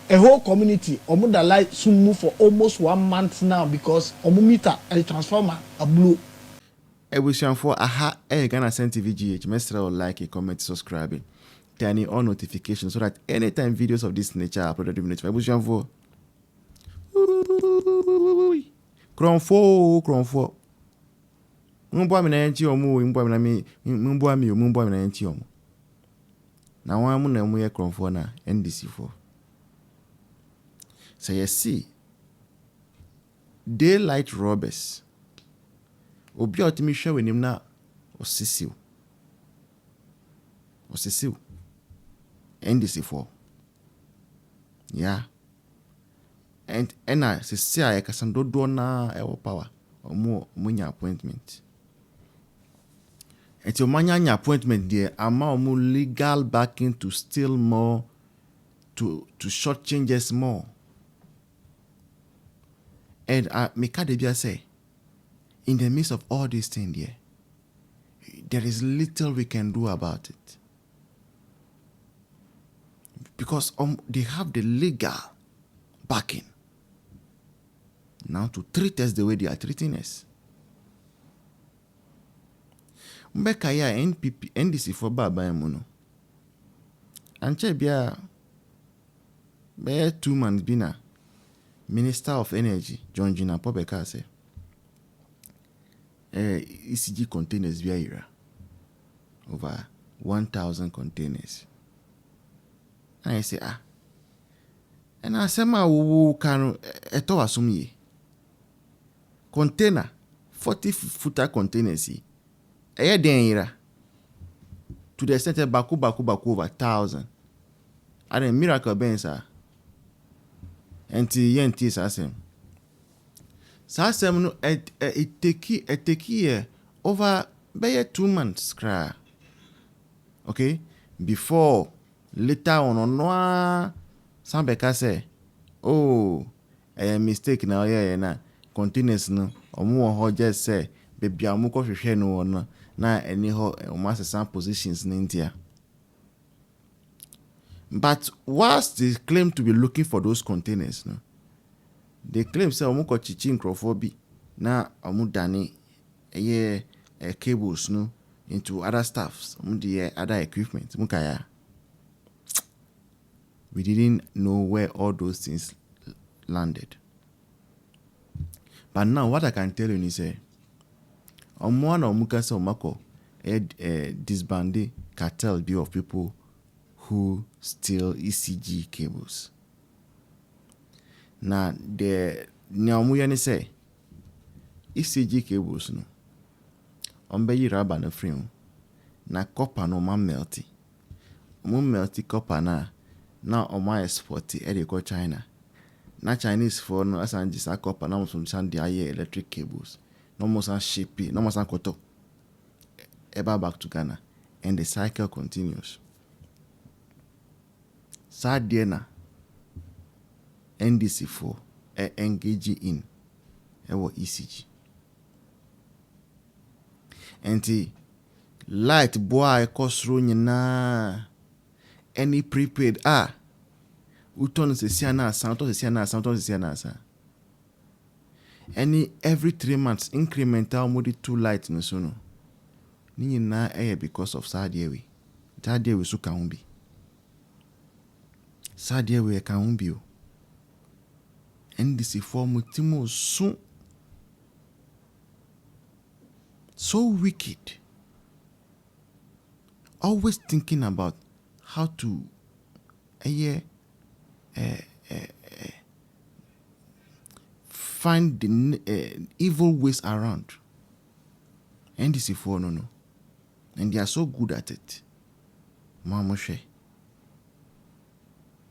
a whole community omo da light soon move for almost 1 month now because omo meter a transformer a blow. Ebusianfo aha Ghana TV GH. Mesra or like, comment, subscribe, turning on notifications so that anytime videos of this nature are uploaded, you will notify. Ebusianfo. Kronfo. Mumbo ami na yenti omu, mumbo ami na yenti omu. Na wamu na omu ye kronfo na NDC4. So you see, daylight robbers. Obi a otimi hwe wenim na osisiw NDC4 yeah and ena sisi a yakasan dodo na ewo power omo nya appointment enti omanya appointment there ama omo legal backing to steal more to short changes more and Mika Debia say in the midst of all these things here, there is little we can do about it. Because they have the legal backing now to treat us the way they are treating us. Mbeka ya NDC4 baba emuno. Anche bia be 2 months bina Minister of Energy John Gina Pobeka say ECG containers via era over 1,000 containers. And I say and I say ma wo kan eto asum container 40-footer containers den era to the extent baku over 1,000. And a miracle ben sir. Enti yenti sasem. Sasem no it take over by 2 months cry. Okay? Before later on some beka say, oh, a mistake now na containers no omo ho just say baby amu ko hwehwe no na any ho omo some positions in India. But whilst they claim to be looking for those containers, no, they claim say omo ko chichi nkrofobi na omo dane cables no into other stuffs, omo the other equipment mukaya. We didn't know where all those things landed. But now what I can tell you is omo na omo kase omako disbanded cartel bill of people who steal ECG cables. Now the nyamuyani say ECG cables no ombe rubber na frame na copper no ma melty. Melty copper na oma export e go China. Na Chinese for no asan disa copper na mo san dia electric cables. No mo san ship, no mo san koto. Ever back to Ghana and the cycle continues. Sadiena NDC4 engage in ECG. Enti light boy cost nyina any prepaid uton se siana sa any every 3 months incremental modi 2 light no so no ni nyina because of Sadiewe so kan bi Sadiewe kan bi o NDC4 mutimo so wicked, always thinking about how to find the evil ways around. NDC4 no, and they are so good at it. Mamoshe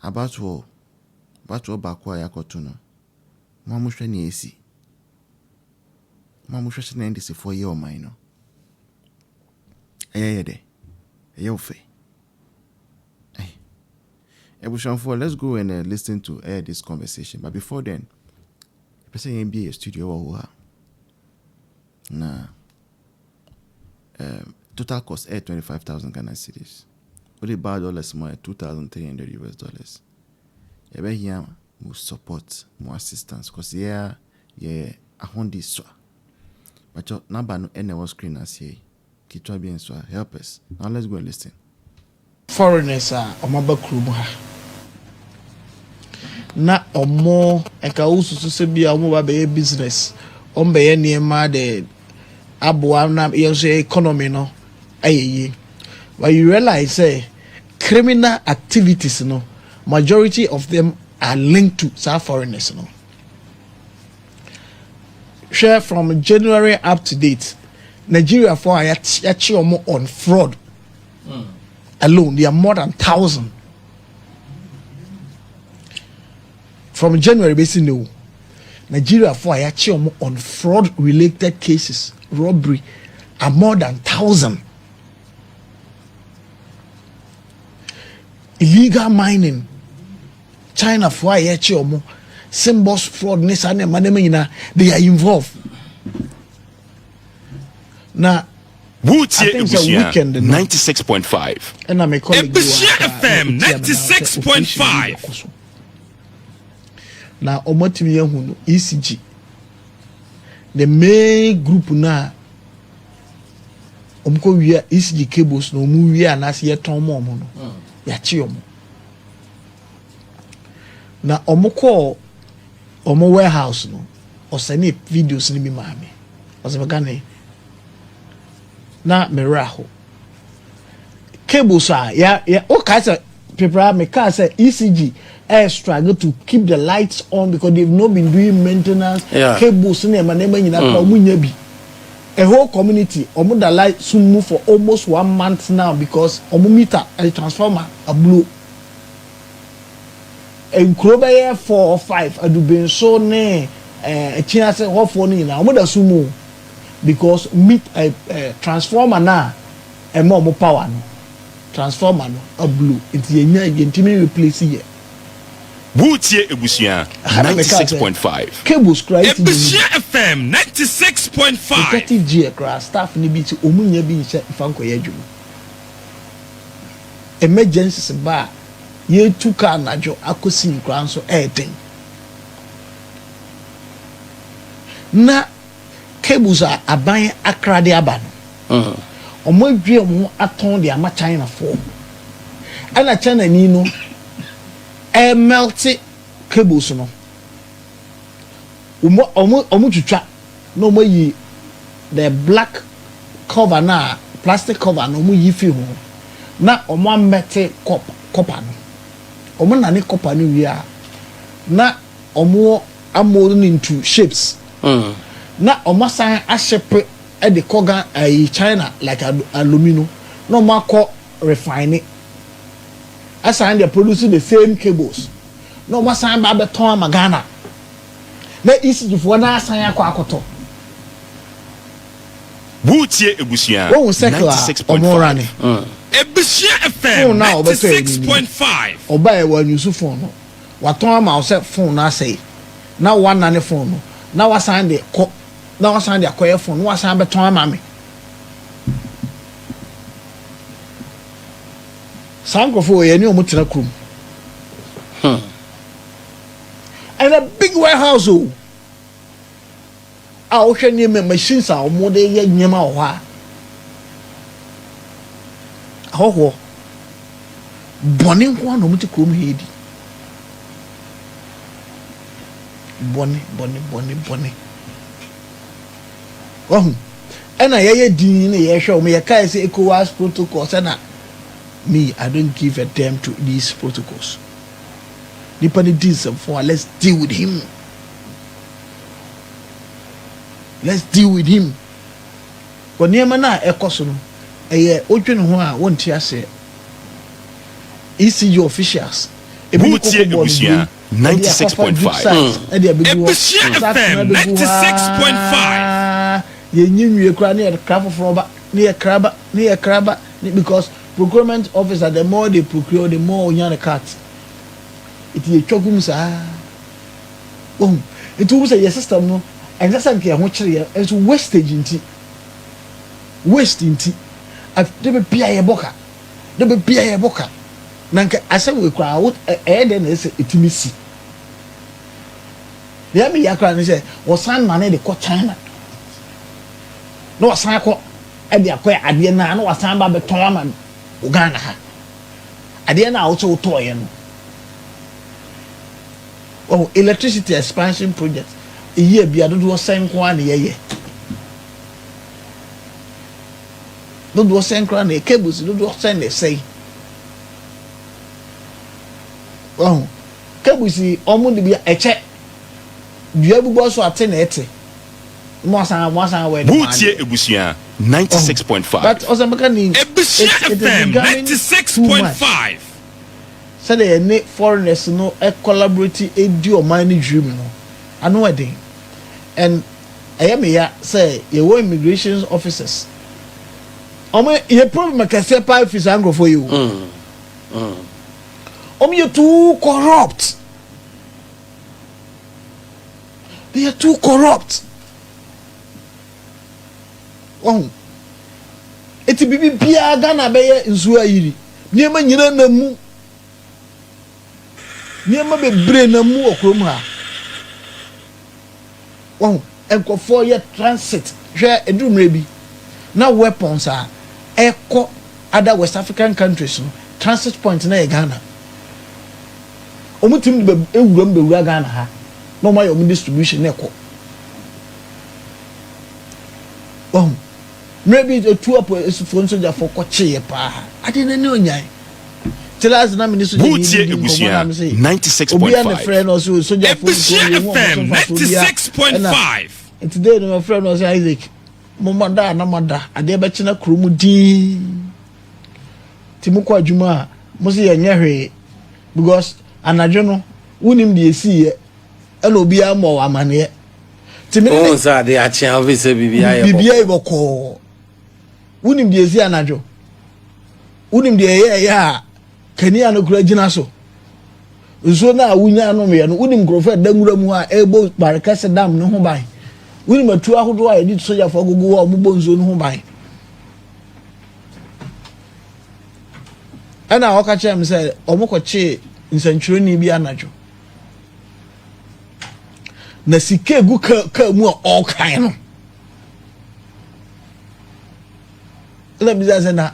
about what bakwa yakoto no. Mamoshe ni esi. Mamoshe na NDC4 ye o mai no. De. Eyofe. Ebushanfo, let's go and listen to this conversation. But before then, the person in NBA studio or total cost 25,000 Ghana cedis. What about dollars more $2,300 US. ebe here mo support, mo assistance cause yeah ahondi so. But your number no any was screen as here. Kitwa bien so help us. Now let's go and listen. Foreigners are omaba krum ha. Na omo eka ususu se bia omo ba be business. Ombe ye niema de aboa na ye economy no ayeye. But you realize say criminal activities no majority of them are linked to South foreigners no. Share from January up to date, Nigeria for omo on fraud alone. There are more than 1,000 from January. Basically, Nigeria for omo on fraud related cases, robbery, are more than 1,000. Illegal mining, China for omo. Symbols fraud, they are involved. Now, I think it's a weekend 96.5. And I'm a colleague FM 96.5. Now, Omotimi ECG. The main group now. Omko we ECG cables no mu we and as ye ton mo no. Ya chi omo. Na omko omo warehouse no o send videos ni mi maame o se begane na meraho cables ya o ka say people me ka say ECG struggle to keep the lights on because they've not been doing maintenance. Cables ni ma nyina ka omo nya bi a whole community omo da light soon move for almost 1 month now because omo meter and the transformer a blow. And Kroba 4 or 5 adubin so ne China say what for ni na omo da sumo because meet a transformer na e more power no transformer no a blue nti yenya yentimi replace here Butie Ebusia 96.5 cables cry Ebusia FM 96.5 effective G class staff ni bi ti omunya bi nche fanko ya dwuma emergencies ba ye tuka najo akosi nkran so eden na cables are aban akrade aba no omo adwe omo aton de ama China for ana China ni no melty cables no omo twitwa no omo yi the black cover na plastic cover no omo yi fi ho na omo mete copper no omo na ne copper no wi a na omo amold into shapes na omo san ahyepe e de koga China like aluminum no omo akọ refine asan they producing the same cables no omo san ba beton magana na ECG for na asan akọ akoto Butie Ebusia 96.5 Ebusia FM 96.5 oba e wa use phone no waton ama o se phone na say na one na ne phone no na wasan de akoye phone no wasan beton ama me sankofo ye ni o mutena krum and a big warehouse o hwe ni machines a o mo de ye nyema o ha ahoho boni nko na muti krom hedi boni ena ye din na ye hwe o me ye kai say ECOWAS protocol say na me I don't give a damn to these protocols depending this for let's deal with him but niema na ekoso no odwene ho a wonti ase ECG officials Butie Ebusia 96.5 Ebusia FM 96.5 yenyiwie kra na krafo froba na kraba because procurement officer the more they procure the more onya the cut it ye twogum sa it will say your system no and that's like ho kire and so wastage inti they be pia ye boka nanka asem we kra wo de na ese etimisi ya me yakra ne say wo san mane de ko China no wasan ko e de akoy ade na no wasan ba beton ama Uganda ha ade na wo to toye no oh electricity expansion project year bia do sen ko an ye do sen ko an cables do sen dey say oh cables omo de bia eche dua bubo so ate na ete mo san we Butie Ebusua 96.5 but Ozambaka ni Ebusua FM 96.5 said the foreigners no a collaborate a do money dream no I know a thing and I am here say you were immigration officers you problem I can say pipe is angry for you you're too corrupt. They are too corrupt. Oh, it's a baby Pia Gana Bay in Suairi. Near my Namu. Near my brain Namu or Kroma. Oh, and for 4 year transit. Share a doom maybe. Now weapons are echo other West African countries. Transit point in Ghana. Omutim be ewuram be wura Ghana ha no my omu distribution neko maybe the two up is phone soldier for koche pa ade na ne onyan tilas na me so Butie Ebusua 96.5 obi and friend also soldier for FM 96.5 and today my friend was Isaac momada na mada ade be china kromu di timuko adwuma mo se ye nyehwe because anadwo no wonim de esi ye ena obi amọ amane timi o sa de a chen office bibia ye boko wonim de esi anadwo wonim de ye ya kani an kura gina so nso na awunya no me no wonim grofo da ngura mu a ebo barakase dam no ho ban wonim atu ahodo a yedi soja fo gogo wa mo bonzo no ho ban ana waka chem say omukọche nsanchuroni bi anadwo na sike gu ka mu all kind no la bi za na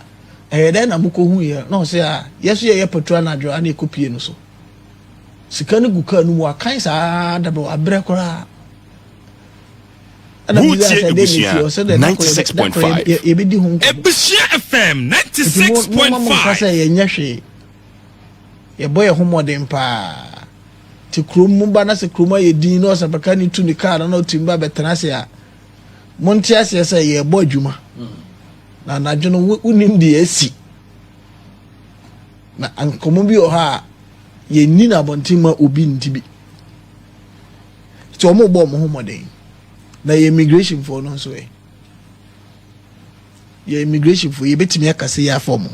den na muko hu ye no say yeso ye petrol anadwo ana ekopie no so sika no gu ka no mu akan sa da do abre kora Butie Ebusua 96.5 Ebusua FM 96.5 say ye nyehwe ye boy homodem pa ti krum ba na se kruma ye din no sabaka ni tu ni car na otimba betena se a monti ase se ye boy djuma na nadwo no unim de esi na ankomo bi o ha ye ni na bontima obi ntibi ti o mo bo mo homodem na ye immigration for no so ye immigration for ye betimi akase ya form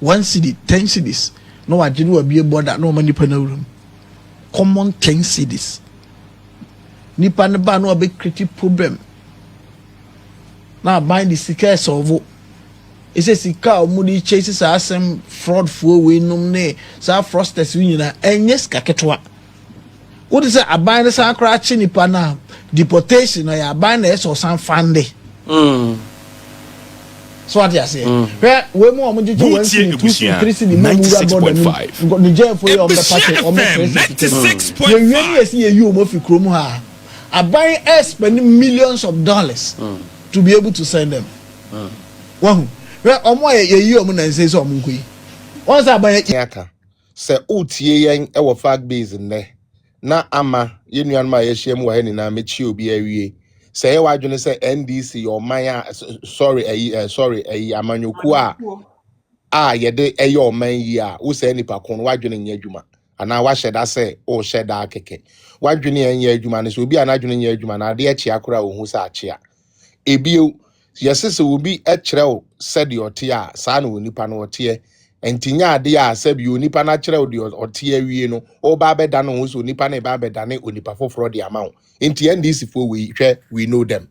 1 cedi 10 cedis no wajinu abie border no mani pa na wurum common 10 cedis nipa ne ba no be create problem na bind the sika solve ese sika omudi chase sa asem fraud fuo we num ne sa frosters wi nyina enye sika ketwa what is a bind sa akra chi nipa na deportation na ya bind na so san fande so what you say we mo mo jeje 1 3 cedi mo mura border ni je for your party o me 96.5 you yes you mo fi krom ha aban spend millions of dollars to be able to send them wow we omo ye omo na say so omo nkoyi once aban aka se otie yen e wo fact base ne na ama ye nuan ma ye hye mu wa ni na mechi obi awie say wa adwene say NDC your man sorry amanyoku a ye de your man yi a wo say nipa kon wa adwene nya adwuma ana wa hyeda say o hyeda keke wa adwene nya adwuma ne so obi ana adwene nya adwuma na de echi akora ohun sa achi a ebio yesese obi ekire o said your tia sa na onipa no otie entinya ade a sabi onipa na kire o de otie awie no o ba beda no ho so onipa na ba beda ne onipa foforo de amawo enti NDC for we know them.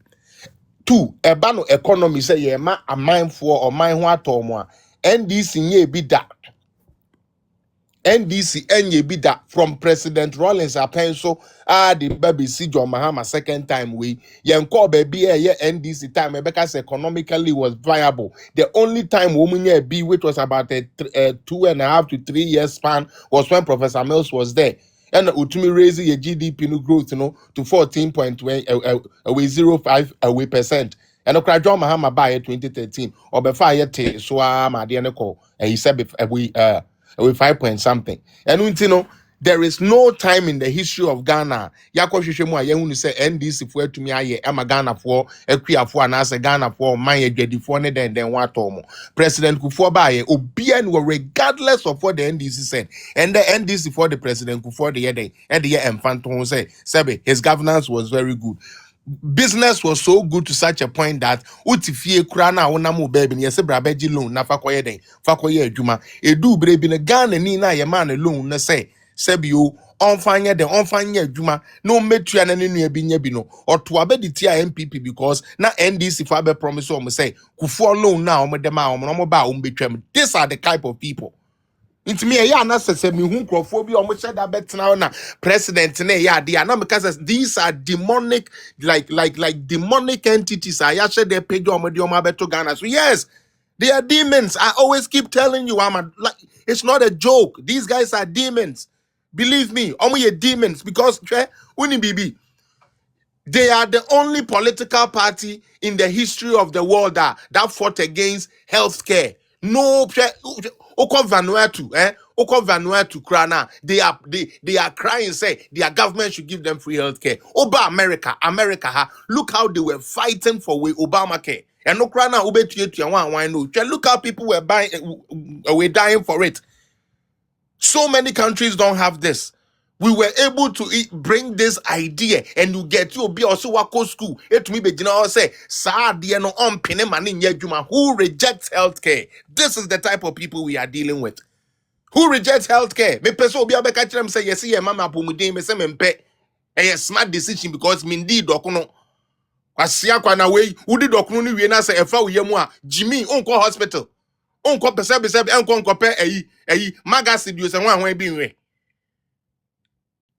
2 eba no economy say ye ma amanfo o man ho atomo a NDC nye bi da. NDC enye bi da from President Rawlings Apenso the baby si John Mahama second time we yenko baby NDC time because economically was viable. The only time woman be which was about a 2.5 to 3 years span was when Professor Mills was there. And Utumi raising your GDP growth, to 14.05%. And okra John Mahama by 2013 or before yet so my dear Nicole and he said with 5 point something. And there is no time in the history of Ghana. Yako Shishemu Ayehunu say NDC for to me aye Emma Ghana for Equia for and as a Ghana for my Jedi for then what tomo. President Kufuor Baye Obian were regardless of what the NDC said. And the NDC for the President Kufuor the day and the year and Phantom say Sebe his governance was very good. Business was so good to such a point that utifie krana onamu baby ni yese brabeji loan na fakoye den fakoye adwuma edu brebi ne Ghana ni na ye man loan na say sebio onfanye den onfanye adwuma no metua na nenu abi nya bi no oto abedi tia MPP because na NDC for be promise o say Kufuor loan na o dem a o ba o betwam. These are the type of people. Into me, yeah, na se me hu crofo bi omo said that betna na president na yeah they are not because these are demonic like demonic entities. I actually they pay omo di omo beto Ghana. So yes, they are demons. I always keep telling you, like it's not a joke. These guys are demons. Believe me, omo ye demons because bibi. They are the only political party in the history of the world that fought against healthcare. No, Oko Vanuatu, Oko Vanuatu Krana. They are crying, say their government should give them free healthcare. Oba America, look how they were fighting for Obamacare. And no Krana look how people were dying for it. So many countries don't have this. We were able to bring this idea, and you get to be also wako school. It me be say no who rejects healthcare. This is the type of people we are dealing with. Who rejects healthcare? Me person obi abeka them say yes, yeah, mama pomudin me say mempe. A smart decision because mindi dokono. Kwasia kwa na we udi dokono ni we na say efa wo yemu a Jimmy onko hospital. Onko pese enko pe eyi magazine do say wan bi nwe.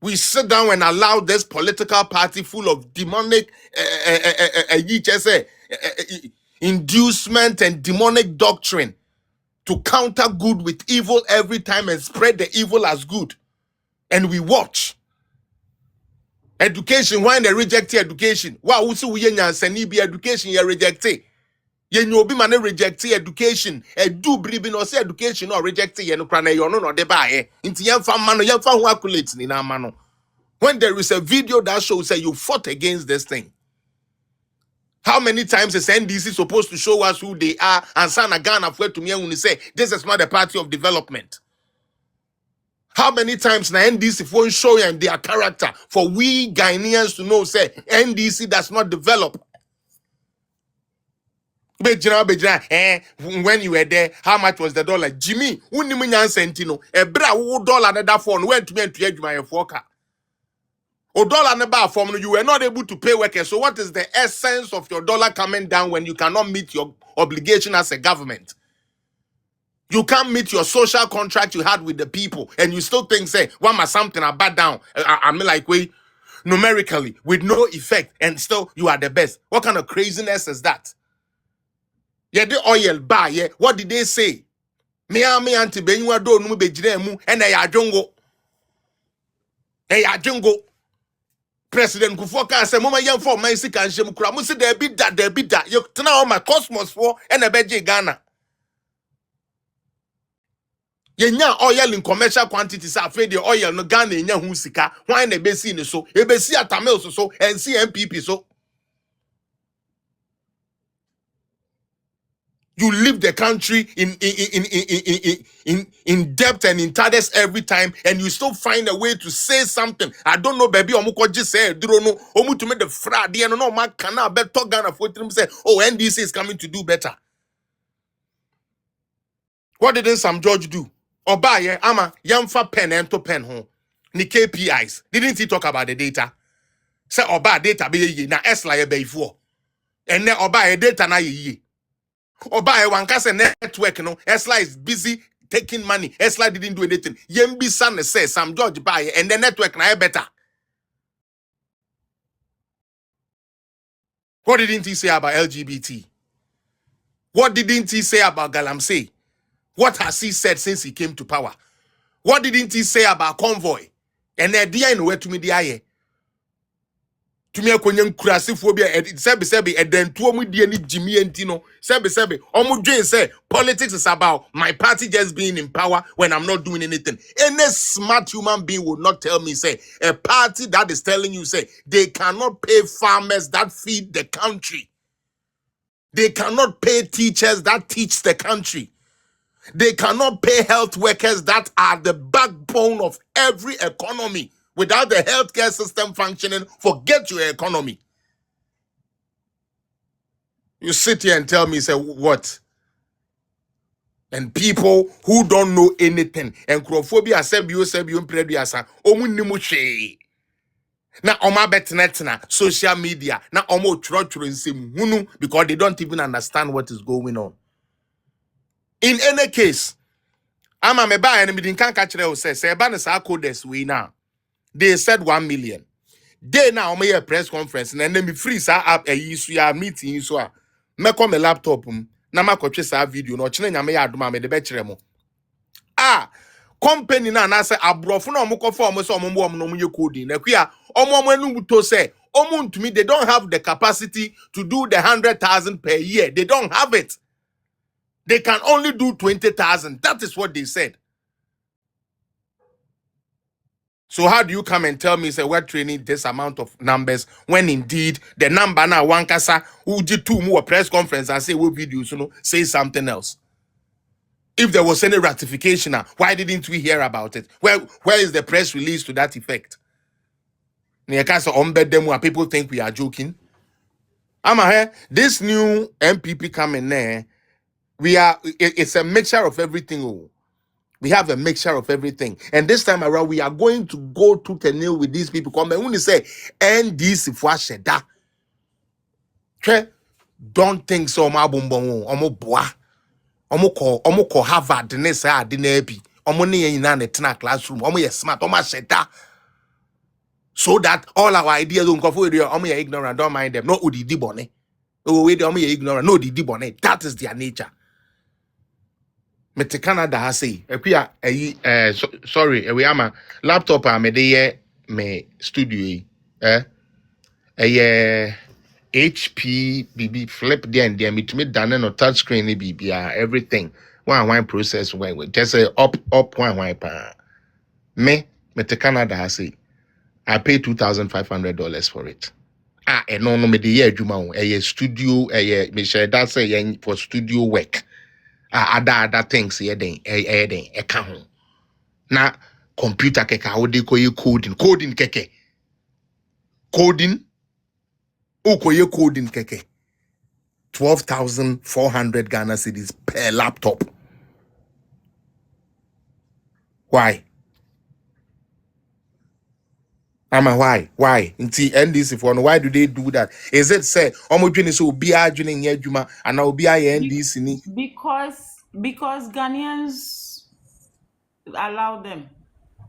We sit down and allow this political party full of demonic inducement and demonic doctrine to counter good with evil every time and spread the evil as good. And we watch. Education, why they reject education? Wow, we be education, you reject it. You be man reject education. Do believe in us education or reject it. You no de buy. Into young fan man, young fan who acculates in our mano. When there is a video that shows that you fought against this thing. How many times is NDC supposed to show us who they are and sign a Ghana for to me when you say this is not a party of development? How many times na NDC won't show you their character for we Ghanaians to know say NDC does not develop? When you were there, how much was the dollar? Jimmy, unnimunyan sentino, a bra dollar that phone went to me and to my forecast. $1 never form, you were not able to pay workers. So what is the essence of your dollar coming down when you cannot meet your obligation as a government? You can't meet your social contract you had with the people, and you still think, say, one must something I bad down. I mean, like we numerically with no effect, and still you are the best. What kind of craziness is that? Yeah, the oil buy. Yeah, what did they say? Me anti benywa do no be mu and I adwongo. Hey adwongo. President Kufuor say mama yam for my sick and shem kura. Musi there be that. You tena on my cosmos for and a beje Ghana. Yenya oil in commercial quantities afraid the oil no Ghana nya hu sika. Why na be see so? E be see atamel so and see MPP so. You leave the country in debt and in tardis every time, and you still find a way to say something. I don't know, baby. Omuko just say, don't know. Omu to make the fraud. The no man cannot bet talk Ghana for them say, oh, NDC is coming to do better. What did some judge do? Oba ama yamfa pen and to pen home. Ni KPIs. Didn't he talk about the data? Say oba data be ye na esla ye before. And then oba data na ye. Or buy one case network, no. Esla is busy taking money. Esla didn't do anything. Yembi son says Sam George buy and the network now better. What didn't he say about LGBT? What didn't he say about Galamsey? What has he said since he came to power? What didn't he say about convoy? And the idea in where to me the eye. To me, a kurasi phobia, sebi, and then two mu di any Jimmy and Tino, sebi, omu Jane say politics is about my party just being in power when I'm not doing anything. Any smart human being will not tell me, say, a party that is telling you, say, they cannot pay farmers that feed the country. They cannot pay teachers that teach the country. They cannot pay health workers that are the backbone of every economy. Without the healthcare system functioning, forget your economy. You sit here and tell me, say, what? And people who don't know anything, and crophobia, sebium, prediasa, omunimushe. Na oma betnetina, social media, na omo trotrin because they don't even understand what is going on. In any case, I'm a meba and me can't catch them say ban coders we now. They said 1 million. They now make a press conference and then me free sa up a issue meeting so me come a laptop na ma kwetwe sa video no chine nyame ya adoma me de be kire mo. Company na say abrofo na omukofo omo so omo no ye coding na kwa omo anu to say omo ntumi they don't have the capacity to do the 100,000 per year. They don't have it. They can only do 20,000. That is what they said. So how do you come and tell me, say, we're training this amount of numbers when indeed the number now one kasa who did two more press conference and say what videos, say something else? If there was any ratification, why didn't we hear about it? Where is the press release to that effect? People think we are joking. This new MPP coming there, it's a mixture of everything. We have a mixture of everything. And this time around, we are going to go to the nail with these people. Come and when you say, NDC for Sheda. Don't think so, ma bombon, omo boa. Omo ko Harvard, nesa, dinebi. Omo ne in a classroom, omo ye smart, omo Sheda. So that all our ideas don't go for you, omo ye ignorant, don't mind them. No, udi dibone. Oh, wait, omo ye ignorant, no, di dibone. That is their nature. Mete Canada ha say epia sorry we ama laptop a me de me studio HP BB flip there and there me to me done no touch screen ni bibia everything one process when just say up one pa me Mete Canada ha say I pay $2,500 for it. No me de ye adwuma o studio me share that say for studio work. Other things here then account. Na computer keke how they call you coding keke. Coding coding keke. 12,400 Ghana cedis per laptop. Why? Why? Inti NDC for why do they do that? Is it say omojuni so be adwene nya adwuma and na obi aye NDC ni? Because Ghanaians allow them.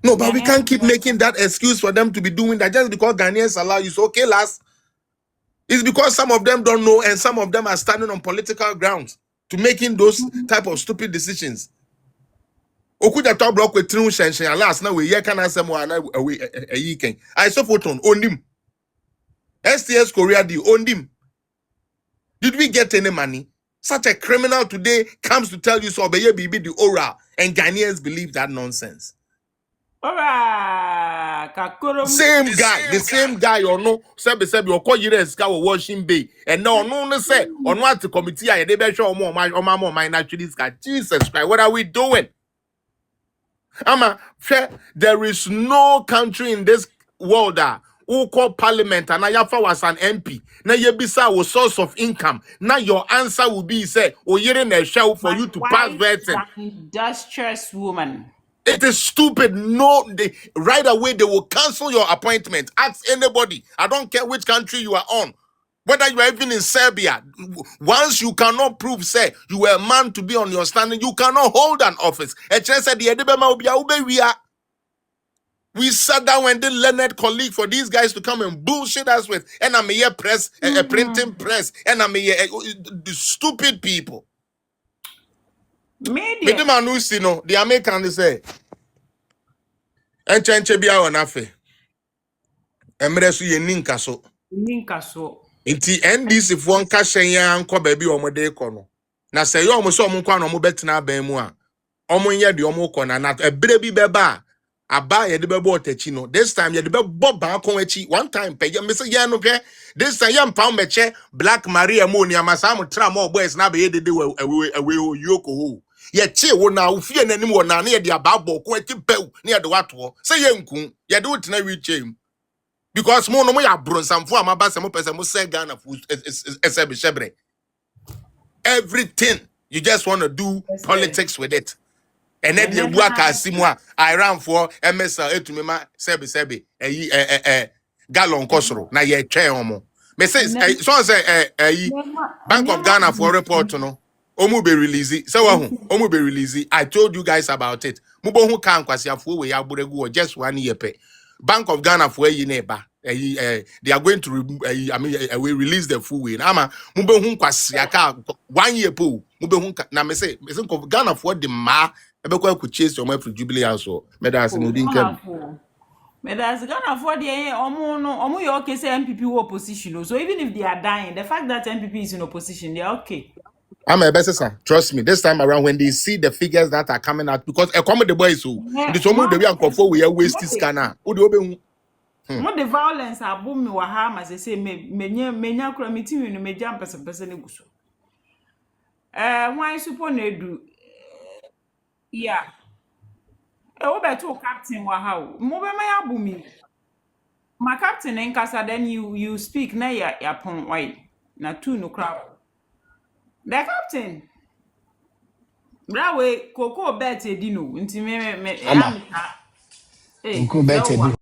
No, but we can't keep making that excuse for them to be doing that just because Ghanaians allow you. So okay, last. It's because some of them don't know and some of them are standing on political grounds to making those type of stupid decisions. Okuda top block with true shensheng last now we hear can answer more and a can. I saw photo on him. STS Korea deal owned him. Did we get any money? Such a criminal today comes to tell you so be the oral and Ghanaians believe that nonsense. The same guy or no sebi or call you ska washing bay and no say on what the committee I they be show more my naturally Jesus Christ, what are we doing? There is no country in this world who call parliament and Ayafa was an MP. Now you be a source of income. Now your answer will be say, "Oh, you're in a show for you to pass vetting." Industrious woman. It is stupid. No, right away they will cancel your appointment. Ask anybody. I don't care which country you are on. Whether you are even in Serbia, once you cannot prove, say, you were a man to be on your standing, you cannot hold an office. We sat down and did learned colleague for these guys to come and bullshit us with. And I'm here press, a printing press. And I'm here, the stupid people. Media. The Americans say, Enchenche bia onafe. Emresu ye ninka so. Ninka so. Inti NDC fo nka hyen anko ba bi omode kɔ no. Na sɛ yɛ omo so omo kwa no omo betena ban mu a. Omo nye de omo kɔ na ebere bi beba aba ye de bebo otachi no. This time ye de bebo ba kon achi. One time pe ye me say ye no hwɛ. This time ye mpa meche Black Maria mo ni amasa mo tra mo boys na be ye de away yoko ho. Ye che wo na ofie nanim wo na na ye de ababo kon achi pew na ye de wato. Say ye nku ye de wotena wi chem. Because mo no mo ya bronsamfo amaba se mo pese mo say Ghana food shebre. Everything you just want to do politics with it. And then the work asimwa I ran for MSL etumema sebe gallon kosoro na ye twe omo. Me say so say Bank of Ghana for report no. Omu be release. Say wa hu, omu be release. I told you guys about it. Mubo hu kan kwasiafo we ya boregu just 1 year pe. Bank of Ghana for ye neighbor. They are going to we release the full way. Ama mube hu kwasiaka 1 year po. Mube hu na me say Ghana for the ma ebekwa ku chase your for Jubilee house so. Me da say no din kam. Me that's Ghana for the omo you okay say MPP were opposition. So even if they are dying, the fact that MPP is in opposition, they are okay. I'm a best son. Trust me. This time around, when they see the figures that are coming out, because a common the boys who the some the way and we are wasting scanner. What the violence are boom me waham as I say menya kura me team no me jam person eguso. Why suppose they do? Yeah. Wo beto captain waha. Mo be my abumi. My captain en kasa then you speak na ya pon why. Na two no crowd. The captain. Brawe koko bet edino nti me Ama. eh Nko bet so